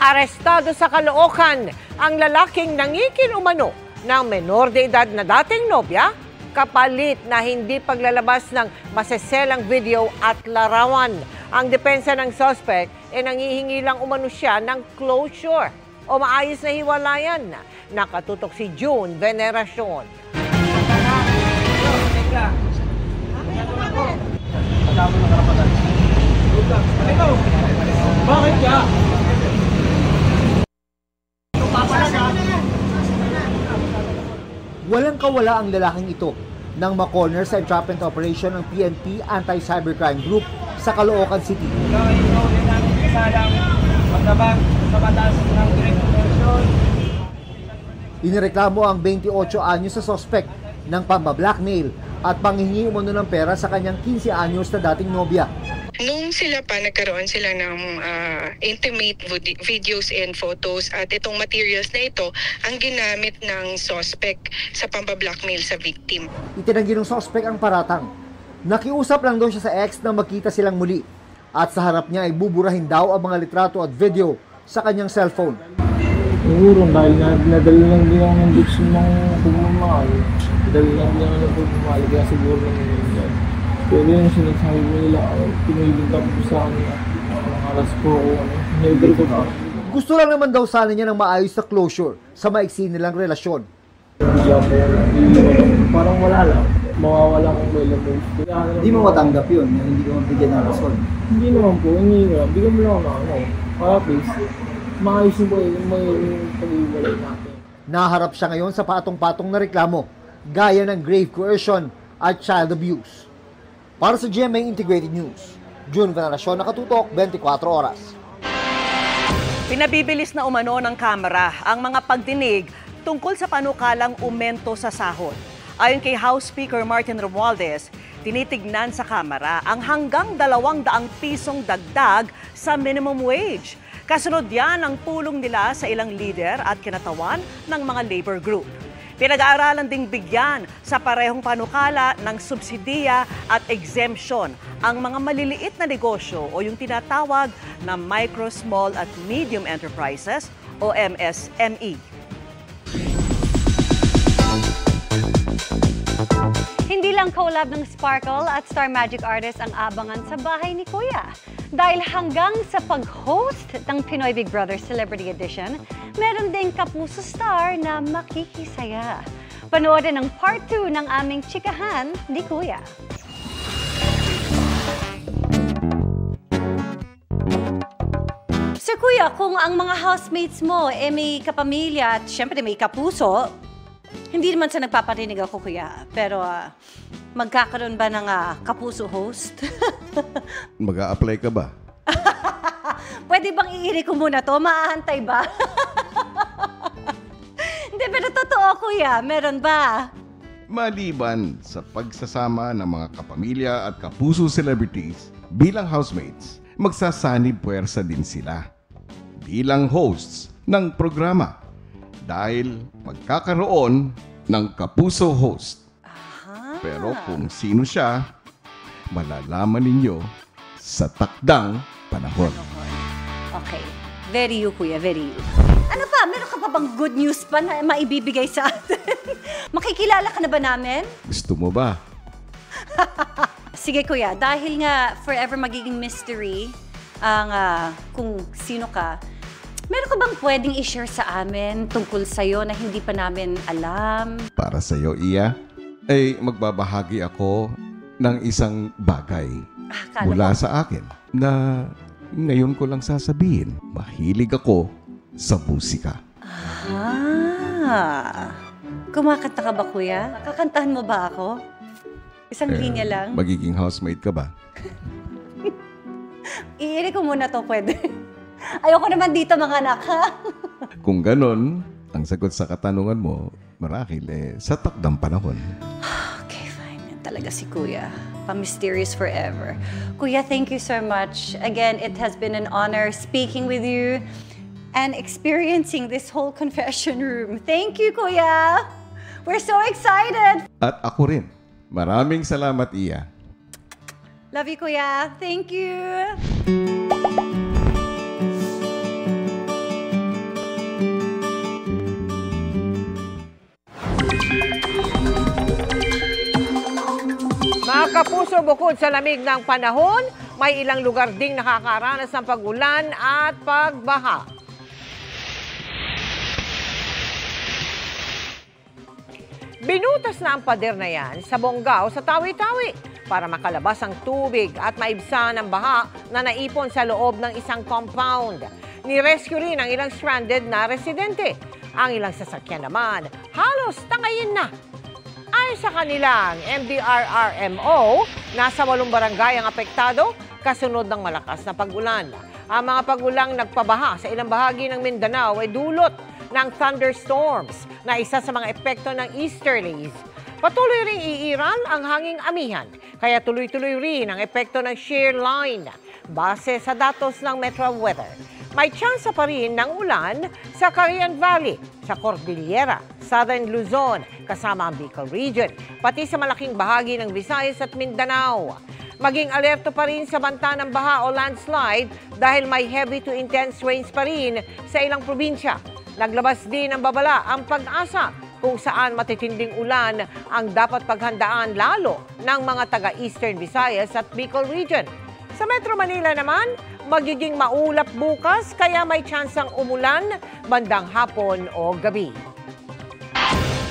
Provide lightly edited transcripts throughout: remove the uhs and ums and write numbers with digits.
Arestado sa Caloocan ang lalaking nangikil umano ng menor de edad na dating nobya kapalit na hindi paglalabas ng maseselang video at larawan. Ang depensa ng suspect ay nangihingi lang umano siya ng closure o maayos na hiwalayan. Nakatutok si June Veneracion. Bakit ka? Walang kawala ang lalaking ito nang makorner sa entrapment operation ng PNP Anti-Cybercrime Group sa Caloocan City. Inireklamo ang 28 anyos sa suspect ng pamba-blackmail at panghingi umano ng pera sa kanyang 15 anyos na dating nobya. Nung sila pa, nagkaroon sila ng intimate videos and photos at itong materials na ito ang ginamit ng suspect sa pamba-blackmail sa victim. Itinanggi ng suspect ang paratang. Nakiusap lang daw siya sa ex na magkita silang muli at sa harap niya ay buburahin daw ang mga litrato at video sa kanyang cellphone. Siguro dahil nadali lang din ang induction ng pagmamahal. Dahil lang din ang pagmamahal kaya siguro naman yun. Pero yung sinasabi mo nila, pinilin po sa kanila. Ang alas po ako, never ko na. Gusto lang naman daw sana niya ng maayos na closure sa maiksi nilang relasyon. Parang wala lang. Mawawala kong may lamang. Hindi mo matanggap yun, hindi ko mabigyan ng rason. Hindi naman po, hindi naman. Bigyan mo lang ako na para please, maayos mo yung pag-iwalay natin. Naharap siya ngayon sa patong-patong na reklamo, gaya ng grave coercion at child abuse. Para sa GMA Integrated News, June Veneracion, nakatutok 24 oras. Pinabibilis na umano ng Kamara ang mga pagdinig tungkol sa panukalang umento sa sahod. Ayon kay House Speaker Martin Romualdez, tinitignan sa Kamara ang hanggang 200 pisong dagdag sa minimum wage. Kasunod yan ang pulong nila sa ilang leader at kinatawan ng mga labor group. Pinag-aaralan ding bigyan sa parehong panukala ng subsidiya at exemption ang mga maliliit na negosyo o yung tinatawag na Micro, Small at Medium Enterprises o MSME. Hindi lang collab ng Sparkle at Star Magic Artist ang abangan sa bahay ni Kuya. Dahil hanggang sa pag-host ng Pinoy Big Brother Celebrity Edition, meron ding Kapuso Star na makikisaya. Panoorin ang part 2 ng aming chikahan ni Kuya. Sir Kuya, kung ang mga housemates mo may kapamilya at syempre may kapuso, hindi naman sa nagpaparinig ako, Kuya, pero magkakaroon ba ng kapuso host? Mag-a-apply ka ba? Pwede bang iiri ko muna to? Maahantay ba? Hindi, pero totoo, Kuya. Meron ba? Maliban sa pagsasama ng mga kapamilya at kapuso celebrities bilang housemates, magsasanib puwersa din sila bilang hosts ng programa dahil magkakaroon ng kapuso host. Pero kung sino siya, malalaman ninyo sa takdang panahon. Okay. Very you, Kuya. Very you. Ano pa? Meron ka pa bang good news pa na maibibigay sa atin? Makikilala ka na ba namin? Gusto mo ba? Sige, Kuya. Dahil nga forever magiging mystery ang kung sino ka, meron ka bang pwedeng i-share sa amin tungkol sa'yo na hindi pa namin alam? Para sa'yo, Iya, ay magbabahagi ako ng isang bagay mula sa akin na ngayon ko lang sasabihin. Mahilig ako sa musika. Kumakanta ka ba, Kuya? Kakantahan mo ba ako? Isang linya lang? Magiging housemate ka ba? Iiri ko muna to, pwede. Ayoko naman dito, mga anak, ha? Kung ganon, ang sagot sa katanungan mo, marahil sa takdang panahon. Okay, fine. Yan talaga si Kuya. Pa-mysterious forever. Kuya, thank you so much. Again, it has been an honor speaking with you and experiencing this whole confession room. Thank you, Kuya! We're so excited! At ako rin. Maraming salamat, Iya. Love you, Kuya. Thank you! Mga kapuso, bukod sa lamig ng panahon, may ilang lugar ding nakakaranas ng pag-ulan at pagbaha. Binutas na ang pader na yan sa Bonggao sa Tawi-Tawi para makalabas ang tubig at maibsan ang baha na naipon sa loob ng isang compound. Ni-rescue rin ang ilang stranded na residente. Ang ilang sasakyan naman, halos tangayin na. Ayon sa kanilang MDRRMO, nasa 8 barangay ang apektado kasunod ng malakas na pag-ulan. Ang mga pag-ulang nagpabaha sa ilang bahagi ng Mindanao ay dulot ng thunderstorms na isa sa mga epekto ng easterlies. Patuloy ring iiral ang hanging amihan, kaya tuloy-tuloy rin ang epekto ng shear line. Base sa datos ng Metro Weather, may tsansa pa rin ng ulan sa Cagayan Valley, sa Cordillera, Southern Luzon, kasama ang Bicol Region, pati sa malaking bahagi ng Visayas at Mindanao. Maging alerto pa rin sa banta ng baha o landslide dahil may heavy to intense rains pa rin sa ilang probinsya. Naglabas din ng babala ang Pag-asa kung saan matitinding ulan ang dapat paghandaan lalo ng mga taga-Eastern Visayas at Bicol Region. Sa Metro Manila naman, magiging maulap bukas kaya may tsansang umulan bandang hapon o gabi.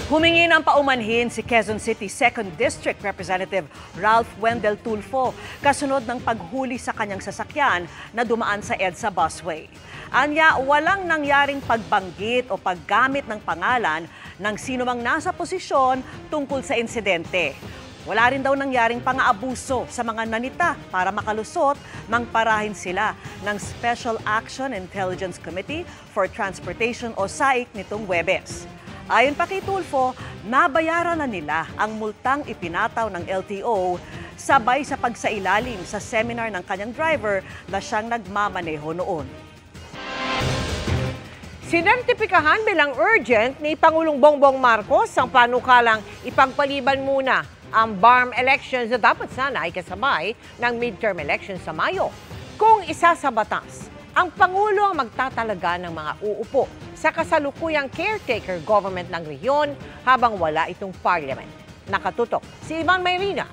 Humingi ng paumanhin si Quezon City 2nd District Representative Ralph Wendell Tulfo kasunod ng paghuli sa kanyang sasakyan na dumaan sa EDSA busway. Anya, walang nangyaring pagbanggit o paggamit ng pangalan ng sino mang nasa posisyon tungkol sa insidente. Wala rin daw nangyaring pang-aabuso sa mga nanita para makalusot nang parahin sila ng Special Action Intelligence Committee for Transportation o SAIC nitong Huwebes. Ayon pa kay Tulfo, nabayaran na nila ang multang ipinataw ng LTO sabay sa pagsailalim sa seminar ng kanyang driver na siyang nagmamaneho noon. Sinertipikahan bilang urgent ni Pangulong Bongbong Marcos ang panukalang ipagpaliban muna ang BARM elections na dapat sana ay kasabay ng midterm elections sa Mayo. Kung isa sa batas, ang Pangulo ang magtatalaga ng mga uupo sa kasalukuyang caretaker government ng rehiyon habang wala itong parliament. Nakatutok si Ivan Mayrina.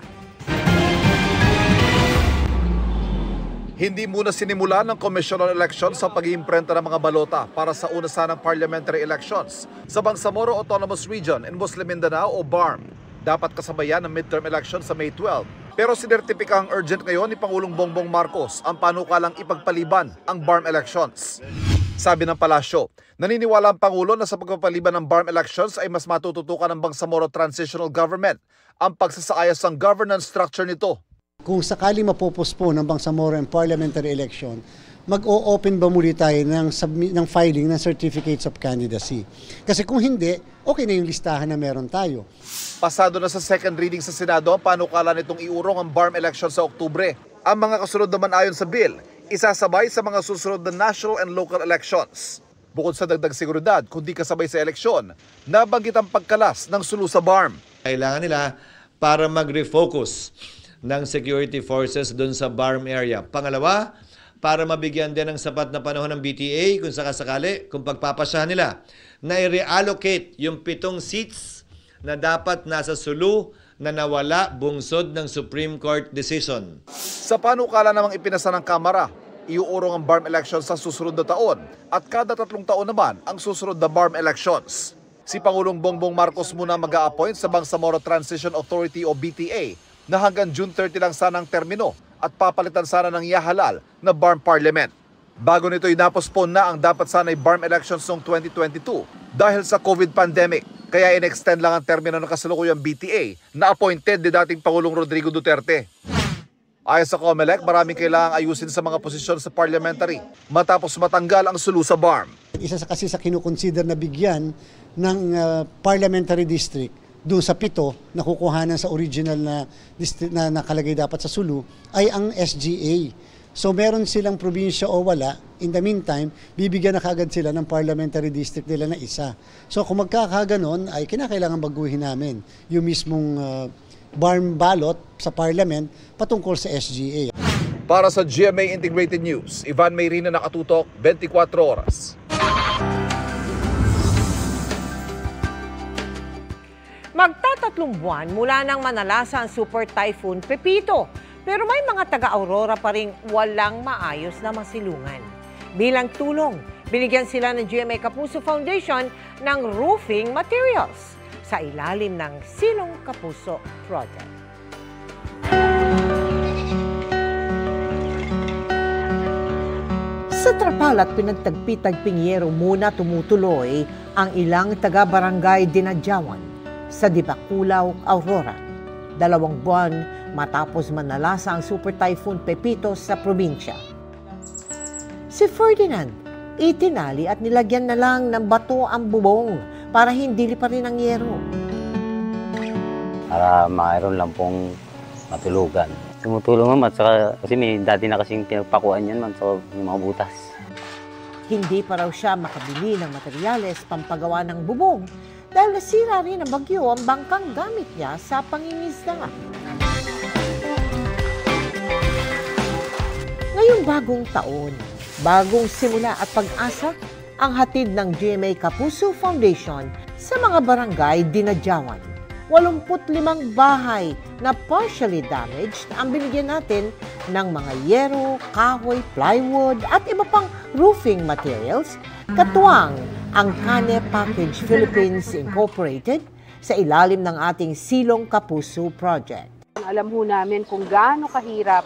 Hindi muna sinimulan ng Commission on Elections sa pag-iimprenta ng mga balota para sa una sanang parliamentary elections sa Bangsamoro Autonomous Region in Muslim Mindanao o BARM. Dapat kasabayan ng midterm election sa May 12. Pero sinertipikang urgent ngayon ni Pangulong Bongbong Marcos ang panukalang ipagpaliban ang BARM elections. Sabi ng palasyo, naniniwala ang Pangulo na sa pagpapaliban ng BARM elections ay mas matututukan ng Bangsamoro Transitional Government ang pagsasaayos ng governance structure nito. Kung sakali mapopospone ng Bangsamoro and parliamentary election, mag-o-open ba muli tayo ng filing ng certificates of candidacy? Kasi kung hindi, okay na yung listahan na meron tayo. Pasado na sa second reading sa Senado ang panukala nitong iurong ang BARM election sa Oktubre. Ang mga kasunod naman ayon sa bill, isasabay sa mga susunod na national and local elections. Bukod sa dagdag seguridad, kundi kasabay sa eleksyon, nabanggit ang pagkalas ng sulu sa BARM. Kailangan nila para mag-refocus ng security forces doon sa BARM area. Pangalawa, para mabigyan din ng sapat na panahon ng BTA kung sakasakali, kung pagpapasyahan nila, na i-reallocate yung 7 seats na dapat nasa sulu na nawala bungsod ng Supreme Court decision. Sa panukala namang ipinasa ng Kamara, iuurong ang BARM elections sa susunod na taon at kada 3 taon naman ang susunod na BARM elections. Si Pangulong Bongbong Marcos muna mag-a-appoint sa Bangsamoro Transition Authority o BTA na hanggang June 30 lang sana ang termino at papalitan sana ng ihahalal na BARM Parliament. Bago nito'y napospone na ang dapat sana'y BARM elections noong 2022 dahil sa COVID pandemic. Kaya in-extend lang ang termino ng kasalukuyang BTA na appointed ni dating Pangulong Rodrigo Duterte. Ayon sa COMELEC, maraming kailangang ayusin sa mga posisyon sa parliamentary matapos matanggal ang sulu sa BARM. Isa kasi sa kinukonsider na bigyan ng parliamentary district doon sa 7 na kukuhanan sa original na district na nakalagay dapat sa sulu ay ang SGA. So meron silang probinsya o wala, in the meantime, bibigyan na kaagad sila ng parliamentary district nila na isa. So kung magkakaganon, ay kinakailangan baguhin namin yung mismong BARM ballot sa parliament patungkol sa SGA. Para sa GMA Integrated News, Ivan Mayrina, nakatutok, 24 oras. Magtatatlong buwan mula nang manalasa ang Super Typhoon Pepito. Pero may mga taga-Aurora pa ring walang maayos na masilungan. Bilang tulong, binigyan sila ng GMA Kapuso Foundation ng roofing materials sa ilalim ng Silong Kapuso Project. Sa Trapal at pinagtagpi-tagping yero muna tumutuloy ang ilang taga-barangay Dinadyawan sa Dibakulaw, Aurora. 2 buwan matapos manalasa ang Super Typhoon Pepito sa probinsya. Si Ferdinand, itinali at nilagyan na lang ng bato ang bubong para hindi liparin ang yero. Para mayroon lang pong matulugan. Tumutulong naman, kasi may dati na kasing pinagpakuan yan, so yung mga butas. Hindi pa raw siya makabili ng materyales pampagawa ng bubong dahil nasira rin ng bagyo ang bangkang gamit niya sa pangingisda. Ngayong bagong taon, bagong simula at pag-asa ang hatid ng GMA Kapuso Foundation sa mga barangay Dinadyawan. 85 bahay na partially damaged ang binigyan natin ng mga yero, kahoy, plywood at iba pang roofing materials, katuwang ang Kane Package Philippines Incorporated sa ilalim ng ating Silong Kapuso Project. Alam ho namin kung gaano kahirap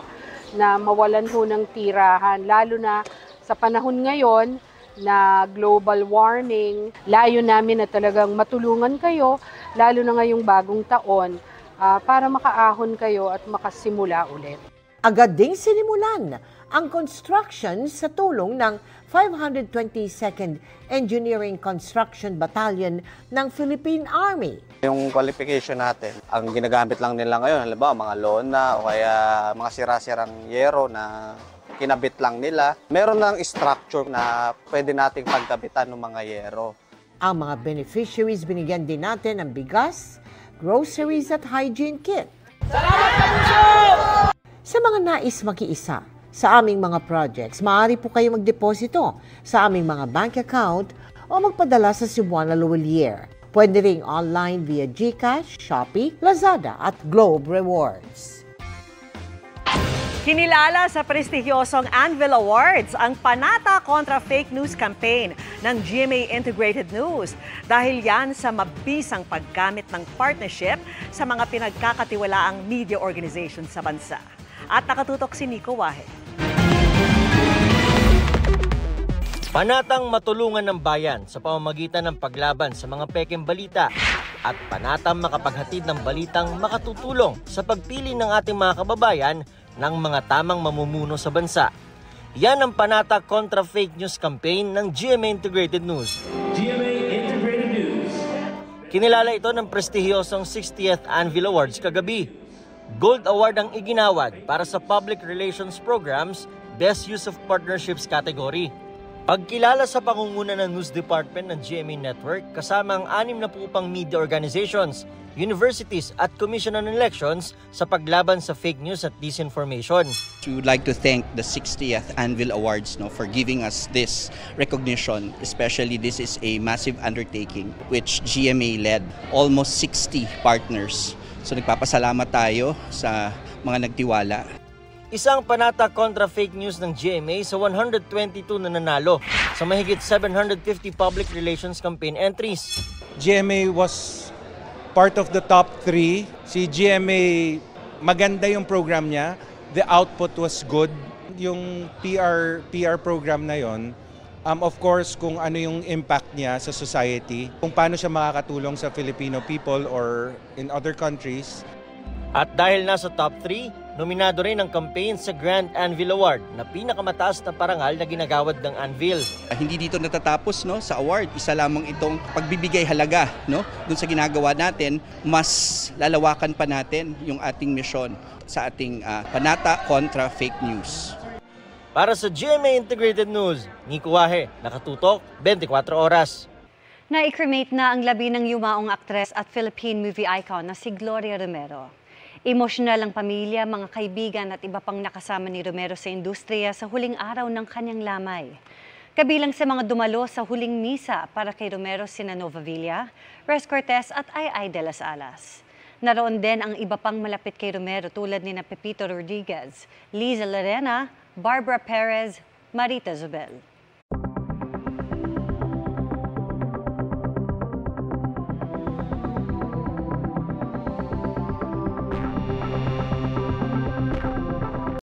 na mawalan ho ng tirahan, lalo na sa panahon ngayon na global warming. Layo namin na talagang matulungan kayo, lalo na ngayong bagong taon, para makaahon kayo at makasimula ulit. Agad ding sinimulan ang construction sa tulong ng 522nd Engineering Construction Battalion ng Philippine Army. Yung qualification natin, ang ginagamit lang nila ngayon, halimbawa mga lona o kaya mga sira-sirang yero na kinabit lang nila. Meron lang structure na pwede nating pagkabitan ng mga yero. Ang mga beneficiaries binigyan din natin ng bigas, groceries at hygiene kit. Salamat po! Sa mga nais makiisa sa aming mga projects, maaari po kayo magdeposito sa aming mga bank account o magpadala sa Cebuana Luwalier. Pwede ring online via GCash, Shopee, Lazada at Globe Rewards. Kinilala sa prestigyosong Anvil Awards ang Panata Kontra Fake News campaign ng GMA Integrated News dahil yan sa mabisang paggamit ng partnership sa mga pinagkakatiwalaang media organization sa bansa. At nakatutok si Nico Wahe. Panatang matulungan ng bayan sa pamamagitan ng paglaban sa mga pekeng balita at panatang makapaghatid ng balitang makatutulong sa pagpili ng ating mga kababayan ng mga tamang mamumuno sa bansa. Yan ang Panata Kontra Fake News campaign ng GMA Integrated News. GMA Integrated News. Kinilala ito ng prestigyosong 60th Anvil Awards kagabi. Gold Award ang iginawad para sa Public Relations Programs Best Use of Partnerships category. Pagkilala sa pangunguna ng News Department ng GMA Network kasama ang 60 pang media organizations, universities at Commission on Elections sa paglaban sa fake news at disinformation. We would like to thank the 60th Anvil Awards for giving us this recognition. Especially this is a massive undertaking which GMA led, almost 60 partners. So nagpapasalamat tayo sa mga nagtiwala. Isang panata kontra fake news ng GMA sa 122 na nanalo sa mahigit 750 public relations campaign entries. GMA was part of the top 3. Si GMA, maganda yung program niya. The output was good. Yung PR program na yon, of course, kung ano yung impact niya sa society, kung paano siya makakatulong sa Filipino people or in other countries. At dahil nasa top 3, nominado rin ang campaign sa Grand Anvil Award na pinakamataas na parangal na ginagawad ng Anvil. Hindi dito natatapos sa award. Isa lamang itong pagbibigay halaga dun sa ginagawa natin. Mas lalawakan pa natin yung ating misyon sa ating Panata Kontra Fake News. Para sa GMA Integrated News, Nico Wahe, nakatutok 24 oras. Na-cremate na ang labi ng yumaong aktres at Philippine movie icon na si Gloria Romero. Emosyonal ang pamilya, mga kaibigan at iba pang nakasama ni Romero sa industriya sa huling araw ng kanyang lamay. Kabilang sa mga dumalo sa huling misa para kay Romero sina Nova Villa, Res Cortez at Ay de las Alas. Naroon din ang iba pang malapit kay Romero tulad ni Pepito Rodriguez, Liza Larena, Barbara Perez, Marita Zubel.